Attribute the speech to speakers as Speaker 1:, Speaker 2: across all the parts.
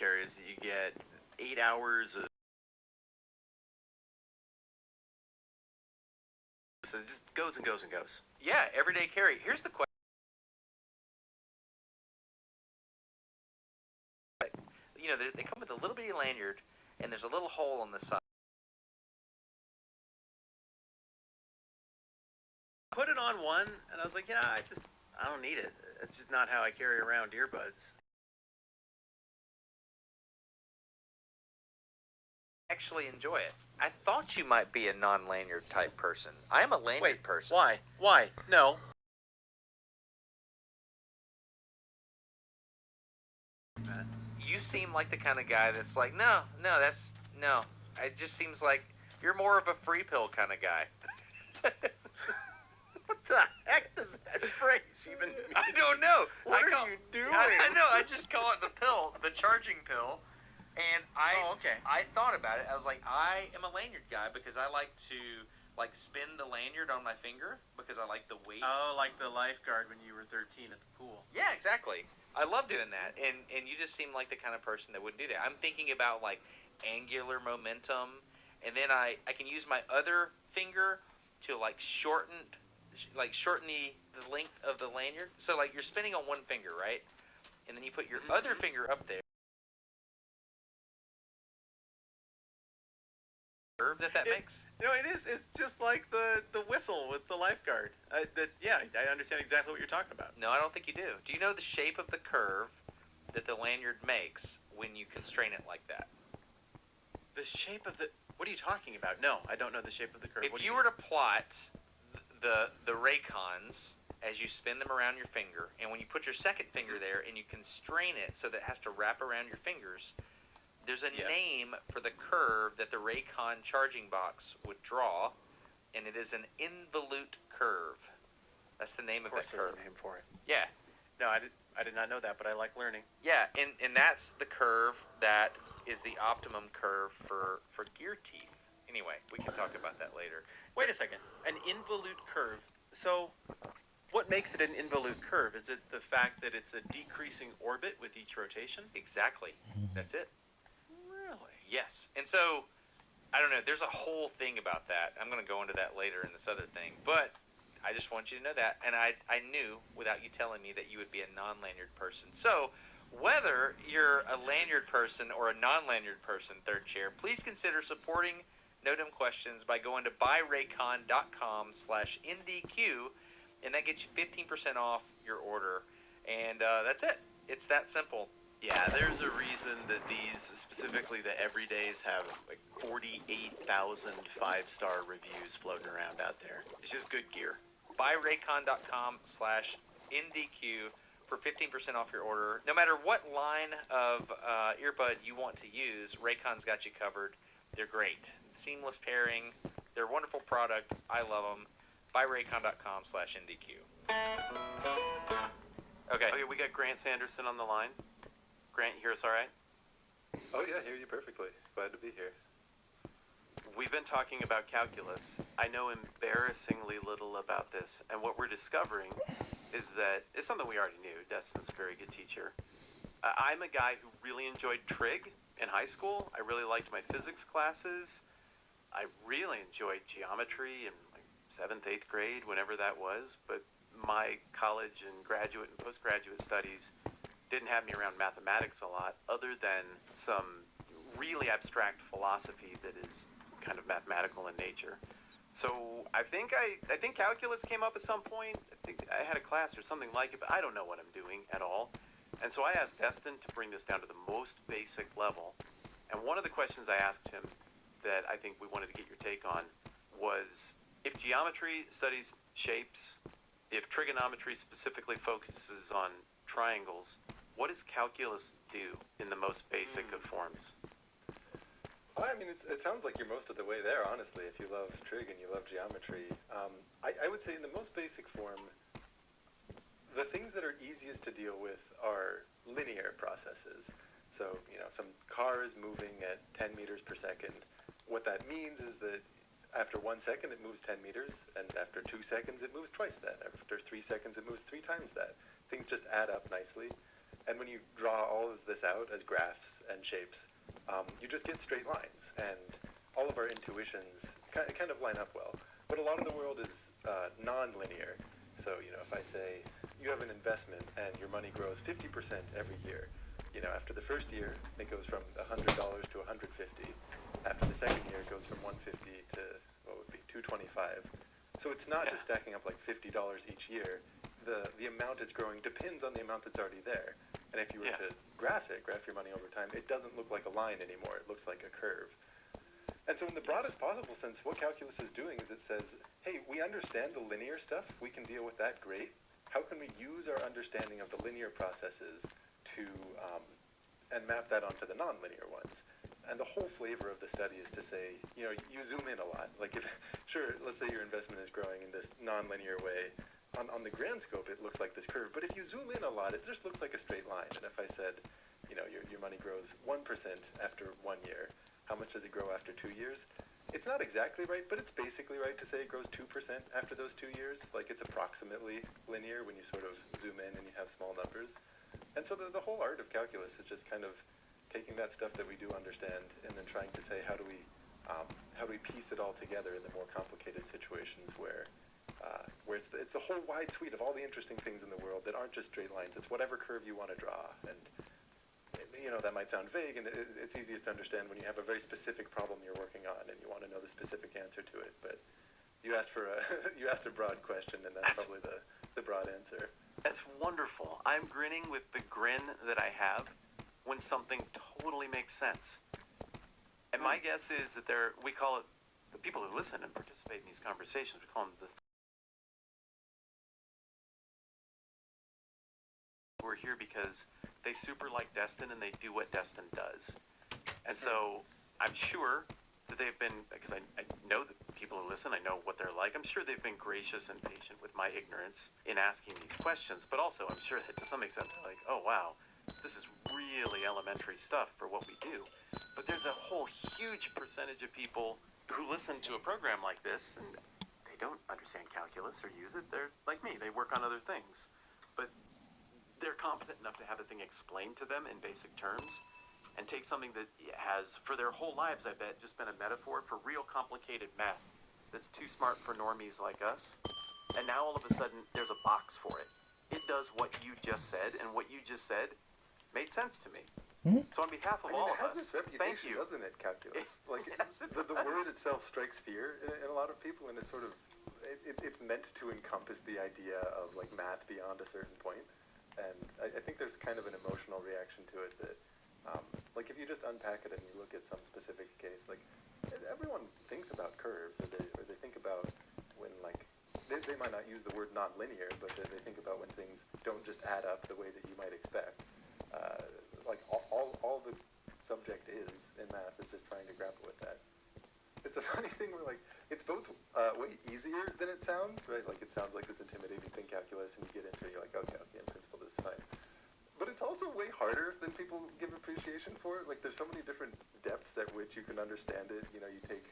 Speaker 1: Is that you get 8 hours of, so it just goes and goes and goes.
Speaker 2: Yeah, everyday carry. Here's the question. You know, they come with a little bitty lanyard, and there's a little hole on the side.
Speaker 1: Put it on one, and I was like, yeah, I don't need it. It's just not how I carry around earbuds.
Speaker 2: Actually enjoy it. I thought you might be a non-lanyard type person. I am a lanyard person.
Speaker 1: Why? Why? No.
Speaker 2: You seem like the kind of guy that's like, no. It just seems like you're more of a free pill kind of guy.
Speaker 1: What the heck does that phrase even mean?
Speaker 2: I don't know.
Speaker 1: What are you doing?
Speaker 2: I know. I just call it the pill, the charging pill. And
Speaker 1: okay.
Speaker 2: I thought about it. I was like, I am a lanyard guy because I like to spin the lanyard on my finger because I like the weight.
Speaker 1: Oh, like the lifeguard when you were 13 at the pool.
Speaker 2: Yeah, exactly. I love doing that. And you just seem like the kind of person that wouldn't do that. I'm thinking about like angular momentum, and then I can use my other finger to shorten the length of the lanyard. So like you're spinning on one finger, right? And then you put your other finger up there. That makes.
Speaker 1: No, it is. It's just like the whistle with the lifeguard. I understand exactly what you're talking about.
Speaker 2: No, I don't think you do. Do you know the shape of the curve that the lanyard makes when you constrain it like that?
Speaker 1: The shape of the. What are you talking about? No, I don't know the shape of the curve.
Speaker 2: If you were to plot the Raycons as you spin them around your finger, and when you put your second finger there and you constrain it so that it has to wrap around your fingers, there's a name for the curve that the Raycon charging box would draw, and it is an involute curve. That's the name of that curve.
Speaker 1: There's a name for it.
Speaker 2: Yeah.
Speaker 1: No, I did not know that, but I like learning.
Speaker 2: Yeah, and that's the curve that is the optimum curve for gear teeth. Anyway, we can talk about that later.
Speaker 1: Wait a second. An involute curve. So, what makes it an involute curve? Is it the fact that it's a decreasing orbit with each rotation?
Speaker 2: Exactly. That's it.
Speaker 1: Really?
Speaker 2: Yes. And so, I don't know, there's a whole thing about that. I'm going to go into that later in this other thing. But I just want you to know that. And I knew, without you telling me, that you would be a non-lanyard person. So, whether you're a lanyard person or a non-lanyard person, third chair, please consider supporting No Dumb Questions by going to buyraycon.com/NDQ, and that gets you 15% off your order. And that's it. It's that simple.
Speaker 1: Yeah, there's a reason that these, specifically the everydays, have like 48,000 5-star reviews floating around out there. It's just good gear.
Speaker 2: Buyraycon.com/NDQ for 15% off your order. No matter what line of earbud you want to use, Raycon's got you covered. They're great. Seamless pairing. They're a wonderful product. I love them. Buyraycon.com/NDQ. Okay,
Speaker 1: we got Grant Sanderson on the line. Grant, you hear us all right?
Speaker 3: Oh yeah, I hear you perfectly. Glad to be here.
Speaker 1: We've been talking about calculus. I know embarrassingly little about this, and what we're discovering is that it's something we already knew. Destin's a very good teacher. I'm a guy who really enjoyed trig in high school. I really liked my physics classes. I really enjoyed geometry in like 7th, 8th grade, whenever that was, but my college and graduate and postgraduate studies didn't have me around mathematics a lot, other than some really abstract philosophy that is kind of mathematical in nature. So I think calculus came up at some point. I think I had a class or something like it, but I don't know what I'm doing at all. And so I asked Destin to bring this down to the most basic level. And one of the questions I asked him that I think we wanted to get your take on was, if geometry studies shapes, if trigonometry specifically focuses on triangles, what does calculus do in the most basic of forms?
Speaker 3: I mean, it sounds like you're most of the way there, honestly, if you love trig and you love geometry. I would say in the most basic form, the things that are easiest to deal with are linear processes. So, some car is moving at 10 meters per second. What that means is that after 1 second, it moves 10 meters, and after 2 seconds, it moves twice that. After 3 seconds, it moves 3 times that. Things just add up nicely. And when you draw all of this out as graphs and shapes, you just get straight lines. And all of our intuitions kind of line up well. But a lot of the world is non-linear. So, if I say you have an investment and your money grows 50% every year, after the first year, it goes from $100 to $150. After the second year, it goes from 150 to, what would be, 225. So it's not just stacking up like $50 each year. The amount it's growing depends on the amount that's already there. And if you were to graph your money over time, it doesn't look like a line anymore. It looks like a curve. And so in the broadest possible sense, what calculus is doing is it says, hey, we understand the linear stuff. We can deal with that great. How can we use our understanding of the linear processes to and map that onto the nonlinear ones? And the whole flavor of the study is to say, you zoom in a lot. Like sure, let's say your investment is growing in this nonlinear way. On the grand scope, it looks like this curve. But if you zoom in a lot, it just looks like a straight line. And if I said, your money grows 1% after 1 year, how much does it grow after 2 years? It's not exactly right, but it's basically right to say it grows 2% after those 2 years. Like it's approximately linear when you sort of zoom in and you have small numbers. And so the whole art of calculus is just kind of taking that stuff that we do understand and then trying to say how do we piece it all together in the more complicated situations where it's the whole wide suite of all the interesting things in the world that aren't just straight lines. It's whatever curve you want to draw. And that might sound vague, and it's easiest to understand when you have a very specific problem you're working on and you want to know the specific answer to it. But you asked a broad question, and that's probably the broad answer.
Speaker 1: That's wonderful. I'm grinning with the grin that I have when something totally makes sense. And my guess is that we call it, the people who listen and participate in these conversations, we call them we're here because they super like Destin and they do what Destin does. And so I'm sure that they've been, because I know the people who listen, I know what they're like. I'm sure they've been gracious and patient with my ignorance in asking these questions, but also I'm sure that to some extent they're like, oh wow, this is really elementary stuff for what we do. But there's a whole huge percentage of people who listen to a program like this and they don't understand calculus or use it. They're like me, they work on other things. But they're competent enough to have the thing explained to them in basic terms and take something that has, for their whole lives, I bet, just been a metaphor for real complicated math that's too smart for normies like us. And now all of a sudden, there's a box for it. It does what you just said, and what you just said made sense to me. Mm-hmm. So on behalf of all of us, thank you.
Speaker 3: Doesn't it, calculus? Like yes, the word itself strikes fear in a lot of people, and it's sort of, it's meant to encompass the idea of like math beyond a certain point. And I think there's kind of an emotional reaction to it that, like if you just unpack it and you look at some specific case, like everyone thinks about curves, or they think about when like, they might not use the word nonlinear, but they think about when things don't just add up the way that you might expect. Like all the subject is in math is just trying to grapple with that. It's a funny thing where like, it's both way easier than it sounds, right? Like it sounds like this intimidating thing, calculus, and you get into it, you're like, okay, in principle this is fine. But it's also way harder than people give appreciation for it. Like there's so many different depths at which you can understand it. You take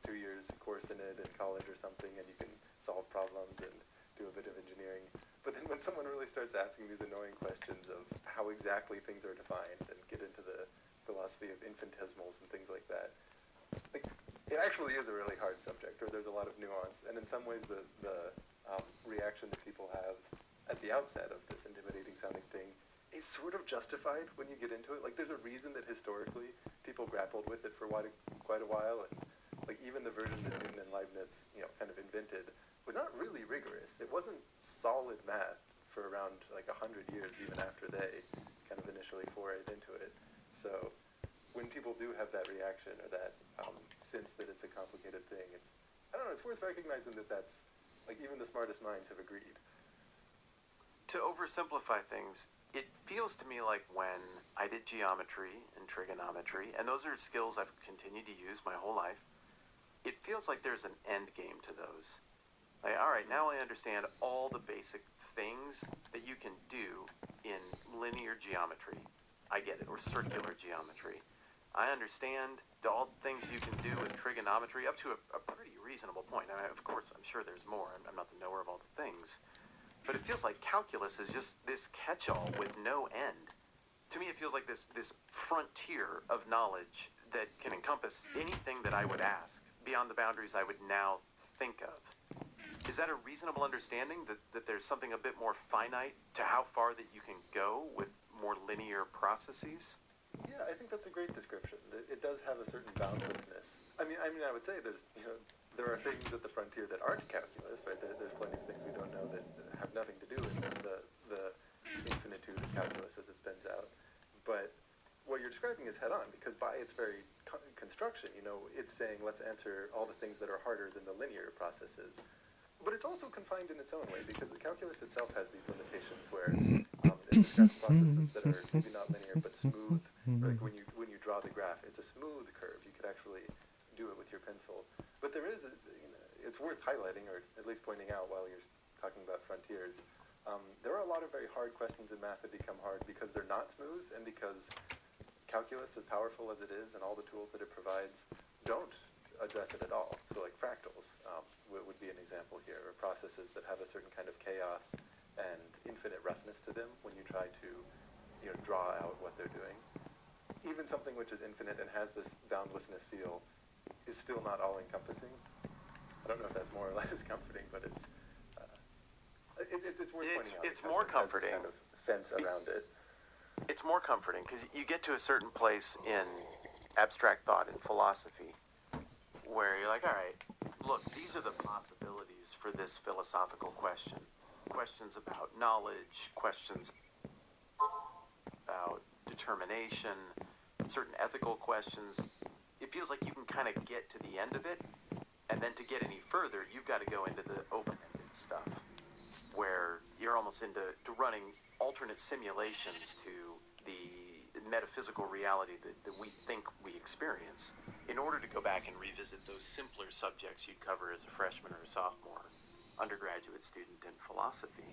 Speaker 3: 2 years course in it in college or something, and you can solve problems and do a bit of engineering. But then when someone really starts asking these annoying questions of how exactly things are defined and get into the philosophy of infinitesimals and things like that, like, it actually is a really hard subject, or there's a lot of nuance, and in some ways the reaction that people have at the outset of this intimidating sounding thing is sort of justified when you get into it. Like there's a reason that historically people grappled with it for quite a while, and like even the version that Newton and Leibniz kind of invented was not really rigorous. It wasn't solid math for around like 100 years even after they kind of initially forayed into it. So when people do have that reaction or that sense that it's a complicated thing, it's worth recognizing that that's, like, even the smartest minds have agreed.
Speaker 1: To oversimplify things, it feels to me like when I did geometry and trigonometry, and those are skills I've continued to use my whole life, it feels like there's an end game to those. Like, all right, now I understand all the basic things that you can do in linear geometry. I get it, or circular geometry. I understand all the things you can do with trigonometry up to a pretty reasonable point. I mean, of course, I'm sure there's more. I'm not the knower of all the things. But it feels like calculus is just this catch-all with no end. to me, it feels like this frontier of knowledge that can encompass anything that I would ask beyond the boundaries I would now think of. Is that a reasonable understanding that there's something a bit more finite to how far that you can go with more linear processes?
Speaker 3: Yeah, I think that's a great description. It does have a certain boundlessness. I mean, I would say there are things at the frontier that aren't calculus, right? There's plenty of things we don't know that have nothing to do with the infinitude of calculus as it spins out. But what you're describing is head on, because by its very construction, it's saying let's answer all the things that are harder than the linear processes. But it's also confined in its own way, because the calculus itself has these limitations where it describes processes that are maybe not linear but smooth. Like when you draw the graph, it's a smooth curve. You could actually do it with your pencil. But there is, it's worth highlighting, or at least pointing out while you're talking about frontiers. There are a lot of very hard questions in math that become hard because they're not smooth, and because calculus, as powerful as it is, and all the tools that it provides, don't address it at all. So like fractals would be an example here, or processes that have a certain kind of chaos and infinite roughness to them when you try to draw out what they're doing. Even something which is infinite and has this boundlessness feel is still not all-encompassing. I don't know if that's more or less comforting, but it's worth pointing out.
Speaker 1: It's more comforting.
Speaker 3: Kind of fence around it.
Speaker 1: It's more comforting because you get to a certain place in abstract thought and philosophy where you're like, all right, look, these are the possibilities for this philosophical question. Questions about knowledge, questions about determination, certain ethical questions. It feels like you can kind of get to the end of it, and then to get any further, you've got to go into the open-ended stuff, where you're almost into running alternate simulations to the metaphysical reality that we think we experience in order to go back and revisit those simpler subjects you'd cover as a freshman or a sophomore undergraduate student in philosophy.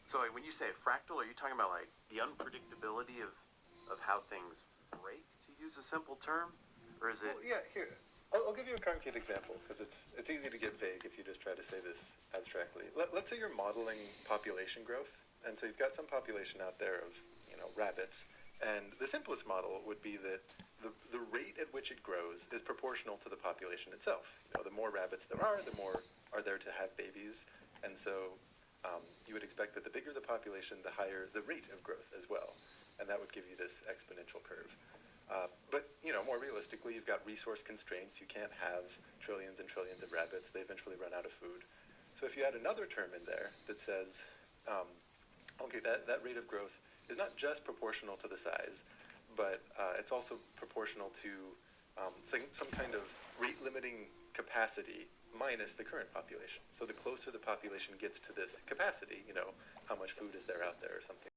Speaker 1: So like, when you say a fractal, are you talking about like the unpredictability of how things break, to use a simple term? Or is it...
Speaker 3: Well, yeah, here. I'll give you a concrete example, because it's easy to get vague if you just try to say this abstractly. Let's say you're modeling population growth, and so you've got some population out there of rabbits, and the simplest model would be that the rate at which it grows is proportional to the population itself. The more rabbits there are, the more are there to have babies, and so you would expect that the bigger the population, the higher the rate of growth as well, and that would give you this exponential curve. But more realistically, you've got resource constraints. You can't have trillions and trillions of rabbits. They eventually run out of food. So if you add another term in there that says, okay, that rate of growth is not just proportional to the size, but it's also proportional to some kind of rate-limiting capacity minus the current population. So the closer the population gets to this capacity, how much food is there out there or something.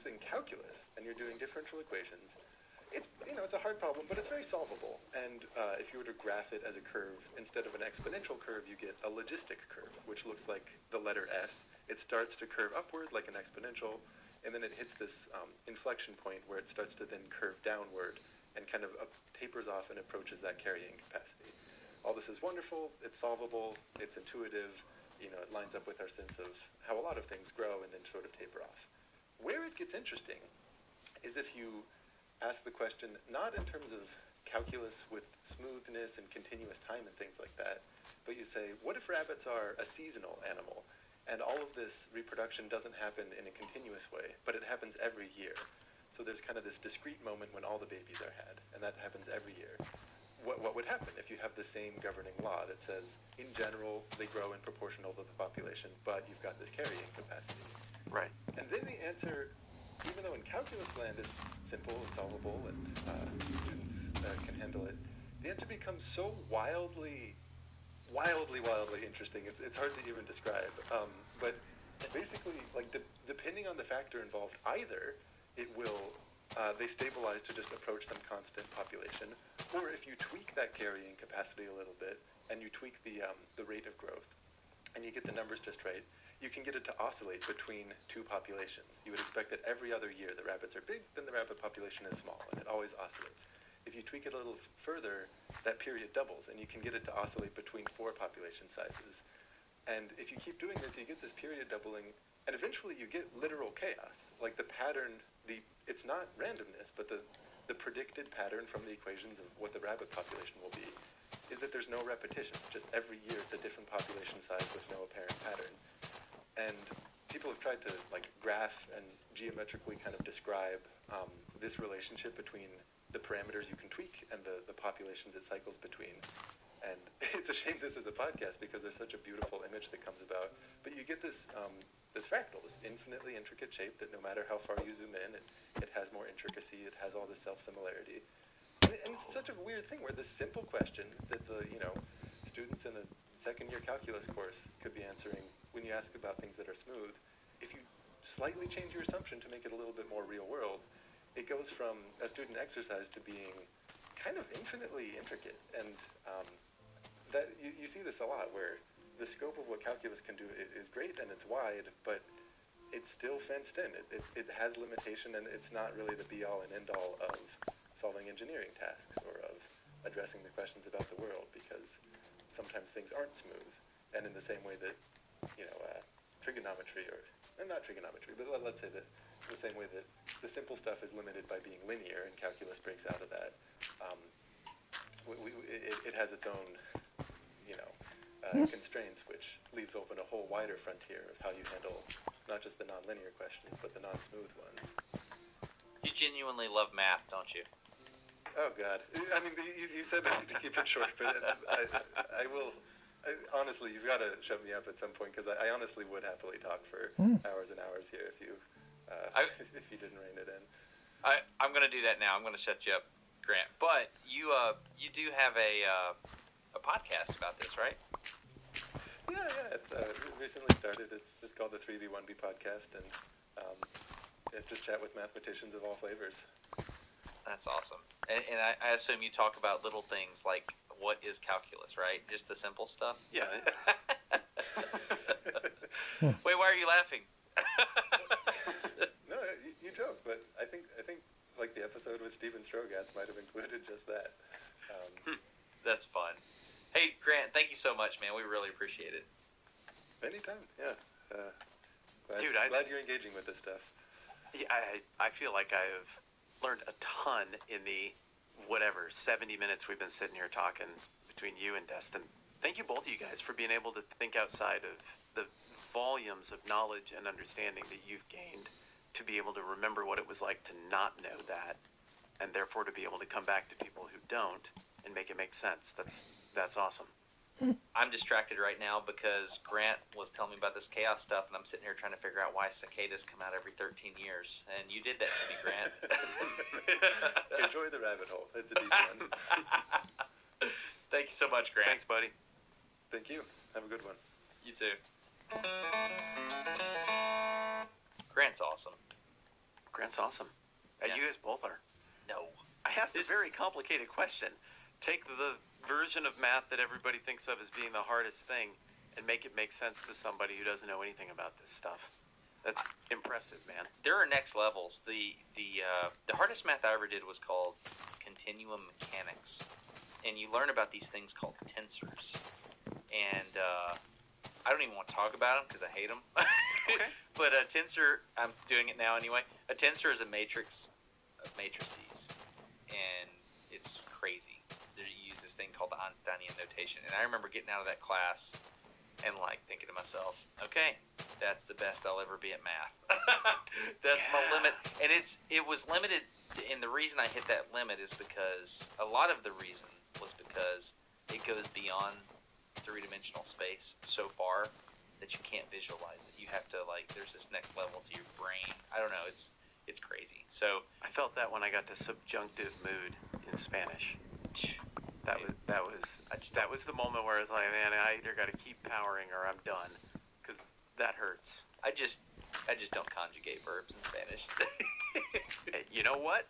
Speaker 3: In calculus, and you're doing differential equations, it's a hard problem, but it's very solvable. And if you were to graph it as a curve, instead of an exponential curve, you get a logistic curve, which looks like the letter S. It starts to curve upward like an exponential, and then it hits this inflection point where it starts to then curve downward and kind of tapers off and approaches that carrying capacity. All this is wonderful. It's solvable. It's intuitive. It lines up with our sense of how a lot of things grow and then sort of taper off. Where it gets interesting is if you ask the question not in terms of calculus with smoothness and continuous time and things like that, but you say, what if rabbits are a seasonal animal, and all of this reproduction doesn't happen in a continuous way, but it happens every year? So there's kind of this discrete moment when all the babies are had, and that happens every year. What would happen if you have the same governing law that says, in general, they grow in proportional to the population, but you've got this carrying capacity?
Speaker 1: Right.
Speaker 3: And then the answer, even though in calculus land it's simple and solvable and students can handle it, the answer becomes so wildly interesting. It's hard to even describe. But basically, like depending on the factor involved, either it will they stabilize to just approach some constant population, or if you tweak that carrying capacity a little bit and you tweak the rate of growth, and you get the numbers just right, you can get it to oscillate between two populations. You would expect that every other year the rabbits are big, then the rabbit population is small, and it always oscillates. If you tweak it a little further, that period doubles, and you can get it to oscillate between four population sizes. And if you keep doing this, you get this period doubling, and eventually you get literal chaos. Like the pattern, it's not randomness, but the predicted pattern from the equations of what the rabbit population will be is that there's no repetition. Just every year it's a different population size with no apparent pattern. And people have tried to like graph and geometrically kind of describe this relationship between the parameters you can tweak and the populations it cycles between. And it's a shame this is a podcast because there's such a beautiful image that comes about. But you get this fractal, this infinitely intricate shape that no matter how far you zoom in, it has more intricacy, it has all this self-similarity. And it's such a weird thing where this simple question that the students in a second-year calculus course could be answering when you ask about things that are smooth, if you slightly change your assumption to make it a little bit more real-world, it goes from a student exercise to being kind of infinitely intricate. And that you see this a lot where the scope of what calculus can do is great and it's wide, but it's still fenced in. It has limitation, and it's not really the be-all and end-all of solving engineering tasks or of addressing the questions about the world, because sometimes things aren't smooth. And in the same way that, trigonometry, or not trigonometry, but let's say that in the same way that the simple stuff is limited by being linear and calculus breaks out of that, it has its own, constraints, which leaves open a whole wider frontier of how you handle not just the nonlinear questions, but the non-smooth ones.
Speaker 2: You genuinely love math, don't you?
Speaker 3: Oh, God. I mean, you said to keep it short, but I will. Honestly, you've got to shut me up at some point, because I honestly would happily talk for hours and hours here if you didn't rein it in.
Speaker 2: I'm going to do that now. I'm going to shut you up, Grant. But you do have a podcast about this, right?
Speaker 3: Yeah. It's recently started. It's just called the 3v1b podcast, and it's just chat with mathematicians of all flavors.
Speaker 2: That's awesome. And I assume you talk about little things like what is calculus, right? Just the simple stuff?
Speaker 1: Yeah.
Speaker 2: Wait, why are you laughing?
Speaker 3: No, you joke, but I think like the episode with Steven Strogatz might have included just that.
Speaker 2: That's fun. Hey, Grant, thank you so much, man. We really appreciate it.
Speaker 3: Anytime, yeah.
Speaker 1: Glad
Speaker 3: you're engaging with this stuff.
Speaker 1: Yeah, I feel like I've learned a ton in the 70 minutes we've been sitting here talking between you and Destin. Thank you, both of you guys, for being able to think outside of the volumes of knowledge and understanding that you've gained to be able to remember what it was like to not know that, and therefore to be able to come back to people who don't and make it make sense. That's awesome.
Speaker 2: I'm distracted right now because Grant was telling me about this chaos stuff, and I'm sitting here trying to figure out why cicadas come out every 13 years. And you did that to me, Grant.
Speaker 3: Enjoy the rabbit hole. It's a deep one.
Speaker 2: Thank you so much, Grant.
Speaker 1: Thanks, buddy.
Speaker 3: Thank you. Have a good one.
Speaker 2: You too. Grant's awesome.
Speaker 1: Grant's awesome. And
Speaker 2: Yeah.
Speaker 1: you guys both are.
Speaker 2: No.
Speaker 1: I asked a very complicated question. Take the version of math that everybody thinks of as being the hardest thing and make it make sense to somebody who doesn't know anything about this stuff. That's impressive, man.
Speaker 2: There are next levels. The hardest math I ever did was called continuum mechanics, and you learn about these things called tensors. And I don't even want to talk about them because I hate them.
Speaker 1: Okay.
Speaker 2: But a tensor, I'm doing it now anyway. A tensor is a matrix of matrices, and it's crazy. You use this thing called the Einsteinian notation, and I remember getting out of that class and like thinking to myself, okay, that's the best I'll ever be at math. That's my limit. And it was limited, and the reason I hit that limit is because a lot of the reason was because it goes beyond three-dimensional space so far that you can't visualize it. You have to there's this next level to your brain. I don't know, it's crazy. So
Speaker 1: I felt that when I got to subjunctive mood in Spanish. That was the moment where I was like, man, I either got to keep powering or I'm done, because that hurts.
Speaker 2: I just don't conjugate verbs in Spanish.
Speaker 1: Hey, you know what?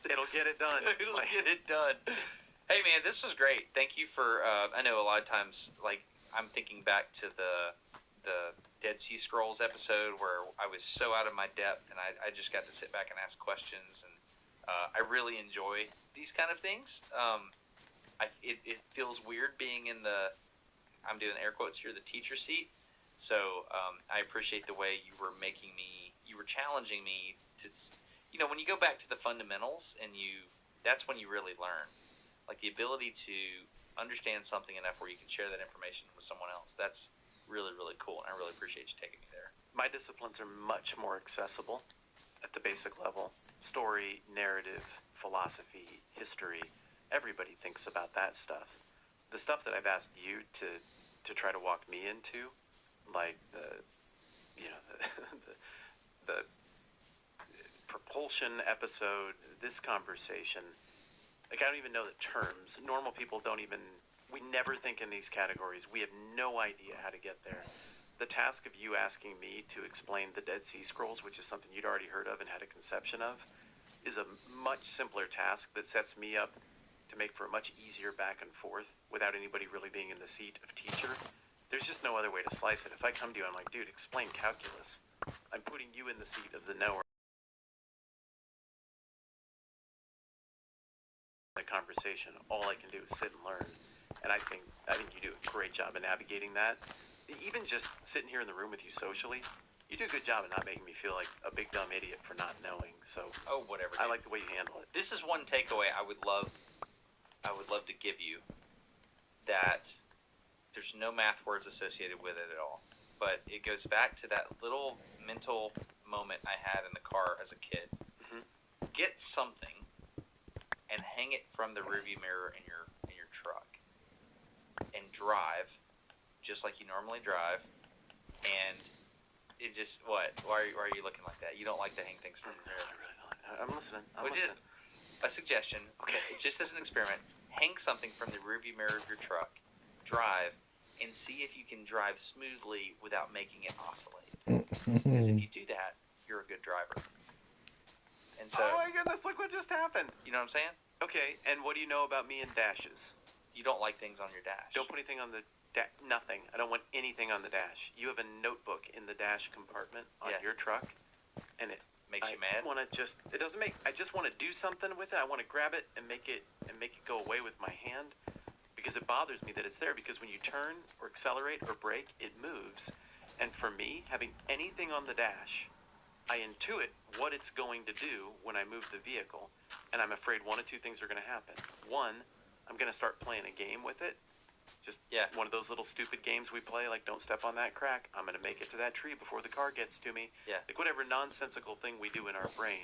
Speaker 1: It'll get it done.
Speaker 2: It'll get it done. Hey man, this was great. Thank you for. I know a lot of times, I'm thinking back to the Dead Sea Scrolls episode where I was so out of my depth, and I just got to sit back and ask questions, and I really enjoy these kind of things. It feels weird being in the. I'm doing air quotes here, the teacher seat. So I appreciate the way you were challenging me to, when you go back to the fundamentals that's when you really learn. Like the ability to understand something enough where you can share that information with someone else. That's really, really cool, and I really appreciate you taking me there.
Speaker 1: My disciplines are much more accessible at the basic level. Story, narrative, philosophy, history. Everybody thinks about that stuff. The stuff that I've asked you to try to walk me into, like the the propulsion episode, this conversation, like I don't even know the terms. Normal people we never think in these categories. We have no idea how to get there. The task of you asking me to explain the Dead Sea Scrolls, which is something you'd already heard of and had a conception of, is a much simpler task that sets me up to make for a much easier back and forth without anybody really being in the seat of teacher. There's just no other way to slice it. If I come to you, I'm like, dude, explain calculus. I'm putting you in the seat of the knower. The conversation, all I can do is sit and learn. And I think you do a great job of navigating that. Even just sitting here in the room with you socially, you do a good job of not making me feel like a big dumb idiot for not knowing. So
Speaker 2: whatever.
Speaker 1: I like the way you handle it.
Speaker 2: This is one takeaway I would love to give you, that there's no math words associated with it at all. But it goes back to that little mental moment I had in the car as a kid.
Speaker 1: Mm-hmm.
Speaker 2: Get something and hang it from the rearview mirror in your truck and drive just like you normally drive. And it just, what? Why are you looking like that? You don't like to hang things from the mirror.
Speaker 1: I really don't. I'm listening. I'm listening.
Speaker 2: A suggestion,
Speaker 1: okay,
Speaker 2: just as an experiment, hang something from the rearview mirror of your truck, drive, and see if you can drive smoothly without making it oscillate. Because if you do that, you're a good driver. And so,
Speaker 1: oh my goodness, look what just happened.
Speaker 2: You know what I'm saying?
Speaker 1: Okay, and what do you know about me and dashes?
Speaker 2: You don't like things on your dash.
Speaker 1: Don't put anything on the dash. Nothing. I don't want anything on the dash. You have a notebook in the dash compartment on your truck, and it
Speaker 2: makes you mad.
Speaker 1: It doesn't make. I just want to do something with it. I want to grab it and make it go away with my hand, because it bothers me that it's there. Because when you turn or accelerate or brake, it moves, and for me, having anything on the dash, I intuit what it's going to do when I move the vehicle, and I'm afraid one of two things are going to happen. One, I'm going to start playing a game with it. Just one of those little stupid games we play, like don't step on that crack. I'm going to make it to that tree before the car gets to me.
Speaker 2: Yeah.
Speaker 1: Like whatever nonsensical thing we do in our brain,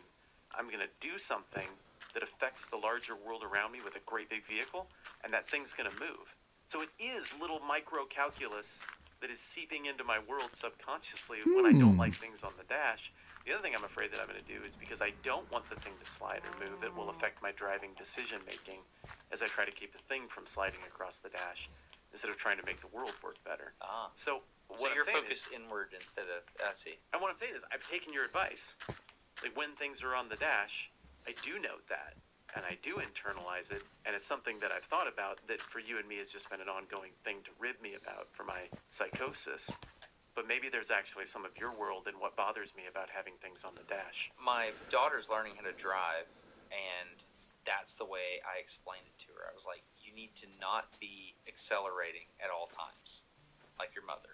Speaker 1: I'm going to do something that affects the larger world around me with a great big vehicle, and that thing's going to move. So it is little micro calculus that is seeping into my world subconsciously when I don't like things on the dash. The other thing I'm afraid that I'm going to do is because I don't want the thing to slide or move, it will affect my driving decision making as I try to keep the thing from sliding across the dash instead of trying to make the world work better. So
Speaker 2: you're focused inward instead of, I see.
Speaker 1: And what I'm saying is I've taken your advice. Like when things are on the dash, I do note that, and I do internalize it, and it's something that I've thought about that for you and me has just been an ongoing thing to rib me about for my psychosis. But maybe there's actually some of your world and what bothers me about having things on the dash.
Speaker 2: My daughter's learning how to drive, and that's the way I explained it to her. I was like, you need to not be accelerating at all times, like your mother.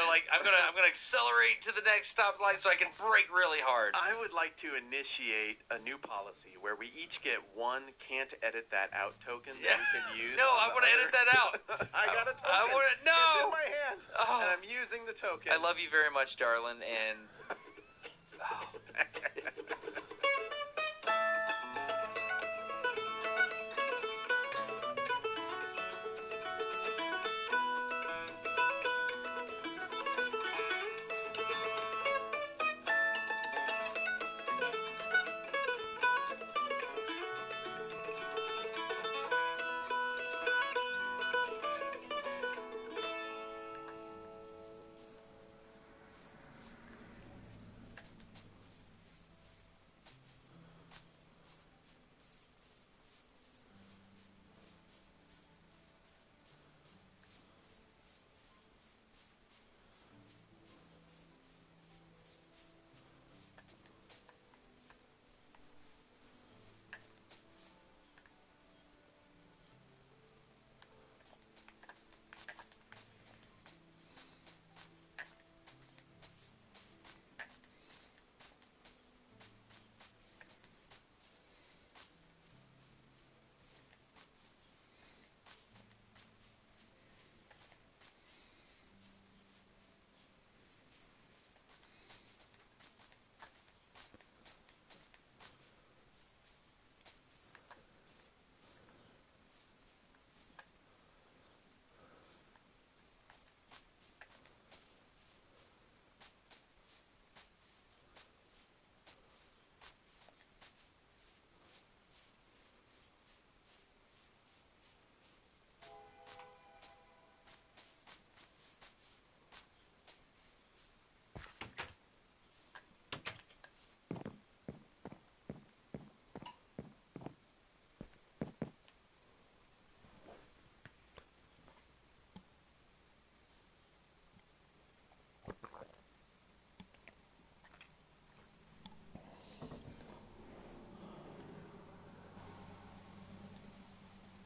Speaker 2: Like I'm gonna accelerate to the next stoplight so I can brake really hard.
Speaker 1: I would like to initiate a new policy where we each get one can't edit that out token that we can use.
Speaker 2: No, I want to edit that out.
Speaker 1: I got a token. It's in my hand, and I'm using the token.
Speaker 2: I love you very much, darling, and